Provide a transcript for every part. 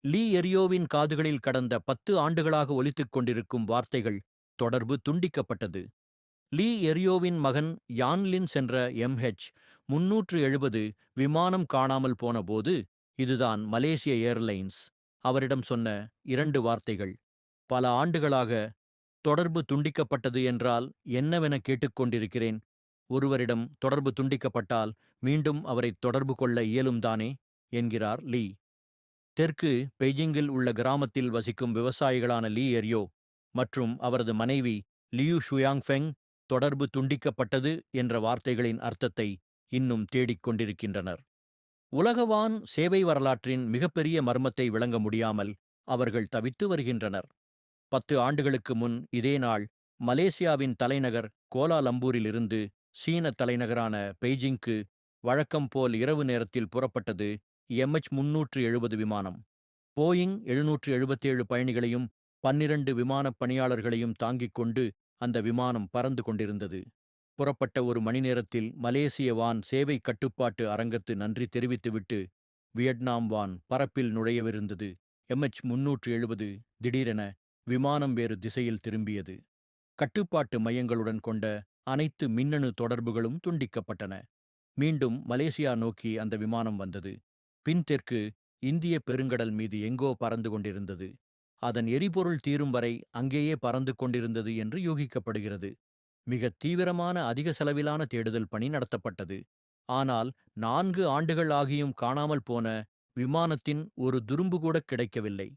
லீ எரியோவின் காதுகளில் கடந்த 10 ஆண்டுகளாக ஒலித்துக் கொண்டிருக்கும் வார்த்தைகள் தொடர்பு துண்டிக்கப்பட்டது. லீ எரியோவின் மகன் யான்லின் சென்ற MH-370 விமானம் காணாமல் போனபோது, இதுதான் மலேசிய ஏர்லைன்ஸ் அவரிடம் சொன்ன 2 வார்த்தைகள். பல ஆண்டுகளாக தொடர்பு துண்டிக்கப்பட்டது என்றால் என்னவென கேட்டுக்கொண்டிருக்கிறேன். ஒருவரிடம் தொடர்பு துண்டிக்கப்பட்டால் மீண்டும் அவரை தொடர்பு கொள்ள இயலும்தானே என்கிறார் லீ. தெற்கு பெய்ஜிங்கில் உள்ள கிராமத்தில் வசிக்கும் விவசாயிகளான லீ எரியோ மற்றும் அவரது மனைவி லியூ ஷுயாங்ஃபெங் தொடர்பு துண்டிக்கப்பட்டது என்ற வார்த்தைகளின் அர்த்தத்தை இன்னும் தேடிக் கொண்டிருக்கின்றனர். உலகவான் சேவை வரலாற்றின் மிகப்பெரிய மர்மத்தை விளங்க முடியாமல் அவர்கள் தவித்து வருகின்றனர். 10 ஆண்டுகளுக்கு முன் இதே நாள் மலேசியாவின் தலைநகர் கோலாலம்பூரிலிருந்து சீன தலைநகரான பெய்ஜிங்க்கு வழக்கம் போல் இரவு நேரத்தில் புறப்பட்டது MH-370 விமானம். போயிங் 777 பயணிகளையும் 12 விமானப் பணியாளர்களையும் தாங்கிக் கொண்டு அந்த விமானம் பறந்து கொண்டிருந்தது. புறப்பட்ட ஒரு மணி நேரத்தில் மலேசிய வான் சேவை கட்டுப்பாட்டு அரங்கத்து நன்றி தெரிவித்துவிட்டு வியட்நாம் வான் பரப்பில் நுழையவிருந்தது. MH-370 திடீரென விமானம் வேறு திசையில் திரும்பியது. கட்டுப்பாட்டு மையங்களுடன் கொண்ட அனைத்து மின்னணு தொடர்புகளும் துண்டிக்கப்பட்டன. மீண்டும் மலேசியா நோக்கி அந்த விமானம் வந்தது. பின்தெற்கு இந்திய பெருங்கடல் மீது எங்கோ பறந்து கொண்டிருந்தது. அதன் எரிபொருள் தீரும் வரை அங்கேயே பறந்து கொண்டிருந்தது என்று யூகிக்கப்படுகிறது. மிக தீவிரமான அதிக செலவிலான தேடுதல் பணி நடத்தப்பட்டது. ஆனால் 4 ஆண்டுகள் ஆகியும் காணாமல் போன விமானத்தின் ஒரு துரும்பு கூட கிடைக்கவில்லை.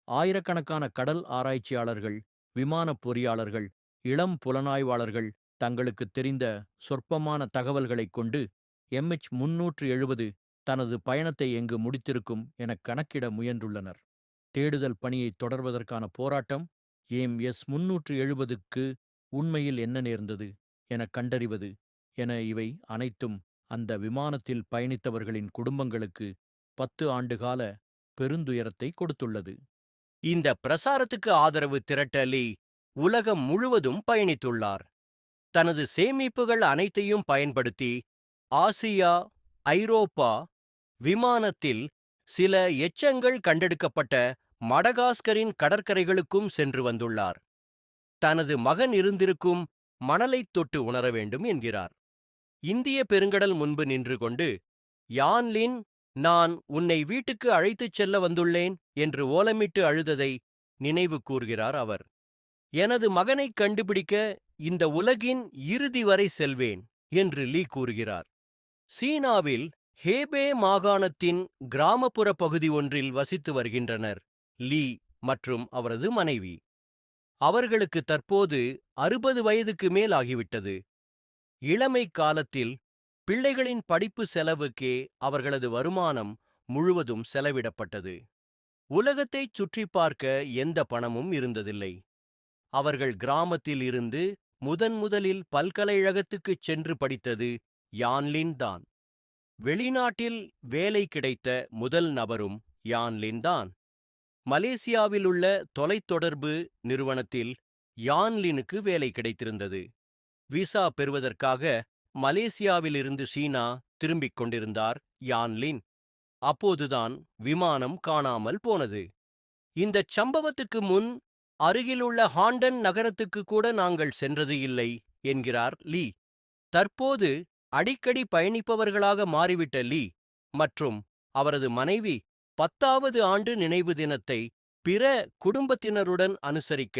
ஆயிரக்கணக்கான கடல் ஆராய்ச்சியாளர்கள், விமானப் பொறியாளர்கள், இளம் புலனாய்வாளர்கள் தங்களுக்குத் தெரிந்த சொற்பமான தகவல்களைக் கொண்டு MH-370 தனது பயணத்தை எங்கு முடித்திருக்கும் எனக் கணக்கிட முயன்றுள்ளனர். தேடுதல் பணியைத் தொடர்வதற்கான போராட்டம் MS-370க்கு உண்மையில் என்ன நேர்ந்தது எனக் கண்டறிவது என இவை அனைத்தும் அந்த விமானத்தில் பயணித்தவர்களின் குடும்பங்களுக்கு 10 ஆண்டுகால பெருந்துயரத்தை கொடுத்துள்ளது. இந்த பிரசாரத்துக்கு ஆதரவு திரட்ட லீ உலகம் முழுவதும் பயணித்துள்ளார். தனது சேமிப்புகள் அனைத்தையும் பயன்படுத்தி ஆசியா, ஐரோப்பா விமானத்தில் சில எச்சங்கள் கண்டெடுக்கப்பட்ட மடகாஸ்கரின் கடற்கரைகளுக்கும் சென்று வந்துள்ளார். தனது மகன் இருந்திருக்கும் மணலைத் தொட்டு உணர வேண்டும் என்கிறார். இந்திய பெருங்கடல் முன்பு நின்று கொண்டு, யான்லின், நான் உன்னை வீட்டுக்கு அழைத்துச் செல்ல வந்துள்ளேன் என்று ஓலமிட்டு அழுததை நினைவு கூர்கிறார் அவர். எனது மகனைக் கண்டுபிடிக்க இந்த உலகின் இறுதி வரை செல்வேன் என்று லீ கூறுகிறார். சீனாவில் ஹேபே மாகாணத்தின் கிராமப்புற பகுதி ஒன்றில் வசித்து வருகின்றனர் லீ மற்றும் அவரது மனைவி. அவர்களுக்கு தற்போது 60 வயதுக்கு மேல் ஆகிவிட்டது. இளமை காலத்தில் பிள்ளைகளின் படிப்பு செலவுக்கே அவர்களது வருமானம் முழுவதும் செலவிடப்பட்டது. உலகத்தைச் சுற்றி பார்க்க எந்த பணமும் இருந்ததில்லை. அவர்கள் கிராமத்தில் இருந்து முதலில் பல்கலைக்கழகத்துக்குச் சென்று படித்தது யான்லின் தான். வெளிநாட்டில் வேலை கிடைத்த முதல் நபரும் யான்லின் தான். மலேசியாவிலுள்ள தொலைத்தொடர்பு நிறுவனத்தில் யான்லினுக்கு வேலை கிடைத்திருந்தது. விசா பெறுவதற்காக மலேசியாவிலிருந்து சீனா திரும்பிக் கொண்டிருந்தார் யான்லின். அப்போதுதான் விமானம் காணாமல் போனது. இந்தச் சம்பவத்துக்கு முன் அருகிலுள்ள ஹாண்டன் நகரத்துக்கு கூட நாங்கள் சென்றது இல்லை என்கிறார் லீ. தற்போது அடிக்கடி பயணிப்பவர்களாக மாறிவிட்ட லீ மற்றும் அவரது மனைவி 10வது ஆண்டு நினைவு தினத்தை பிற குடும்பத்தினருடன் அனுசரிக்க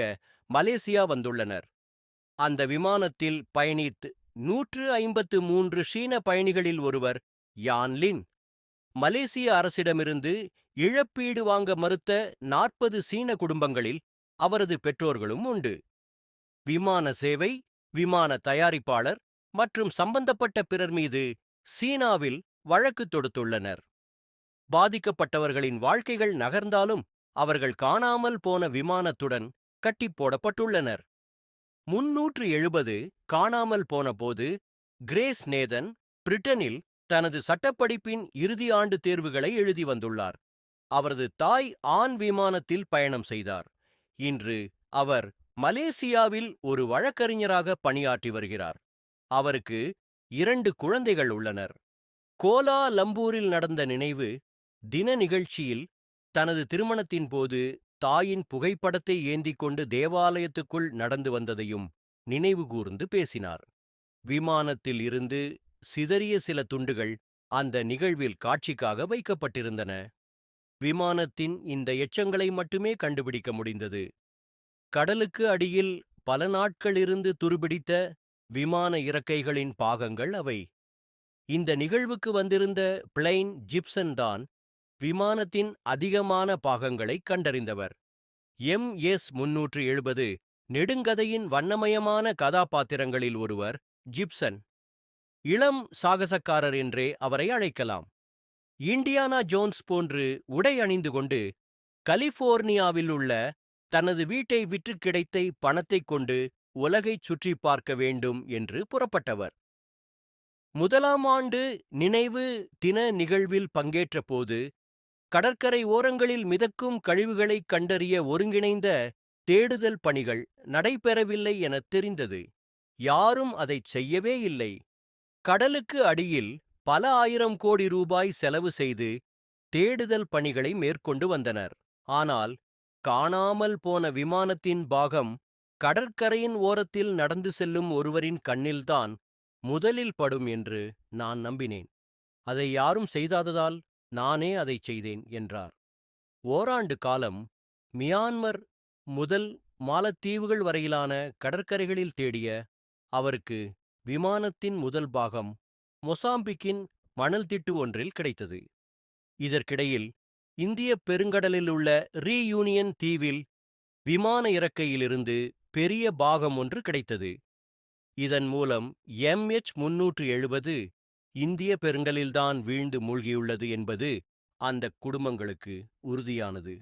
மலேசியா வந்துள்ளனர். அந்த விமானத்தில் பயணித்து 153 சீன பயணிகளில் ஒருவர் யான்லின். மலேசிய அரசிடமிருந்து இழப்பீடு வாங்க மறுத்த 40 சீன குடும்பங்களில் அவரது பெற்றோர்களும் உண்டு. விமான சேவை, விமான தயாரிப்பாளர் மற்றும் சம்பந்தப்பட்ட பிறர் மீது சீனாவில் வழக்கு தொடுத்துள்ளனர். பாதிக்கப்பட்டவர்களின் வாழ்க்கைகள் நகர்ந்தாலும் அவர்கள் காணாமல் போன விமானத்துடன் கட்டிப் போடப்பட்டுள்ளனர். 370 காணாமல் போனபோது கிரேஸ் நேதன் பிரிட்டனில் தனது சட்டப்படிப்பின் இறுதி ஆண்டு தேர்வுகளை எழுதி வந்துள்ளார். அவரது தாய் ஆண் விமானத்தில் பயணம் செய்தார். இன்று அவர் மலேசியாவில் ஒரு வழக்கறிஞராக பணியாற்றி வருகிறார். அவருக்கு 2 குழந்தைகள் உள்ளனர். கோலாலம்பூரில் நடந்த நினைவு தின நிகழ்ச்சியில் தனது திருமணத்தின் போது தாயின் புகைப்படத்தை ஏந்திக் கொண்டு தேவாலயத்துக்குள் நடந்து வந்ததையும் நினைவு கூர்ந்து பேசினார். விமானத்தில் இருந்து சிதறிய சில துண்டுகள் அந்த நிகழ்வில் காட்சிக்காக வைக்கப்பட்டிருந்தன. விமானத்தின் இந்த எச்சங்களை மட்டுமே கண்டுபிடிக்க முடிந்தது. கடலுக்கு அடியில் பல நாட்களிருந்து துருபிடித்த விமான இறக்கைகளின் பாகங்கள் அவை. இந்த நிகழ்வுக்கு வந்திருந்த பிளைன் ஜிப்சன் தான் விமானத்தின் அதிகமான பாகங்களை கண்டறிந்தவர். MS-370 நெடுங்கதையின் வண்ணமயமான கதாபாத்திரங்களில் ஒருவர் ஜிப்சன். இளம் சாகசக்காரர் என்றே அவரை அழைக்கலாம். இண்டியானா ஜோன்ஸ் போன்று உடை அணிந்து கொண்டு கலிபோர்னியாவில் உள்ள தனது வீட்டை விற்று கிடைத்த பணத்தைக் கொண்டு உலகைச் சுற்றிப் பார்க்க வேண்டும் என்று புறப்பட்டவர். முதலாம் ஆண்டு நினைவு தின நிகழ்வில் பங்கேற்ற போது கடற்கரை ஓரங்களில் மிதக்கும் கழிவுகளைக் கண்டறிய ஒருங்கிணைந்த தேடுதல் பணிகள் நடைபெறவில்லை எனத் தெரிந்தது. யாரும் அதைச் செய்யவே இல்லை. கடலுக்கு அடியில் பல ஆயிரம் கோடி ரூபாய் செலவு செய்து தேடுதல் பணிகளை மேற்கொண்டு வந்தனர். ஆனால் காணாமல் போன விமானத்தின் பாகம் கடற்கரையின் ஓரத்தில் நடந்து செல்லும் ஒருவரின் கண்ணில்தான் முதலில் படும் என்று நான் நம்பினேன். அதை யாரும் செய்தாததால் நானே அதைச் செய்தேன் என்றார். ஓராண்டு காலம் மியான்மர் முதல் மாலத்தீவுகள் வரையிலான கடற்கரைகளில் தேடிய அவருக்கு விமானத்தின் முதல் பாகம் மொசாம்பிக்கின் மணல் திட்டு ஒன்றில் கிடைத்தது. இதற்கிடையில் இந்திய பெருங்கடலில் உள்ள ரீயூனியன் தீவில் விமான இறக்கையிலிருந்து பெரிய பாகம் ஒன்று கிடைத்தது. இதன் மூலம் MH-370 இந்திய பெருங்கடலில்தான் வீழ்ந்து மூழ்கியுள்ளது என்பது அந்தக் குடும்பங்களுக்கு உறுதியானது.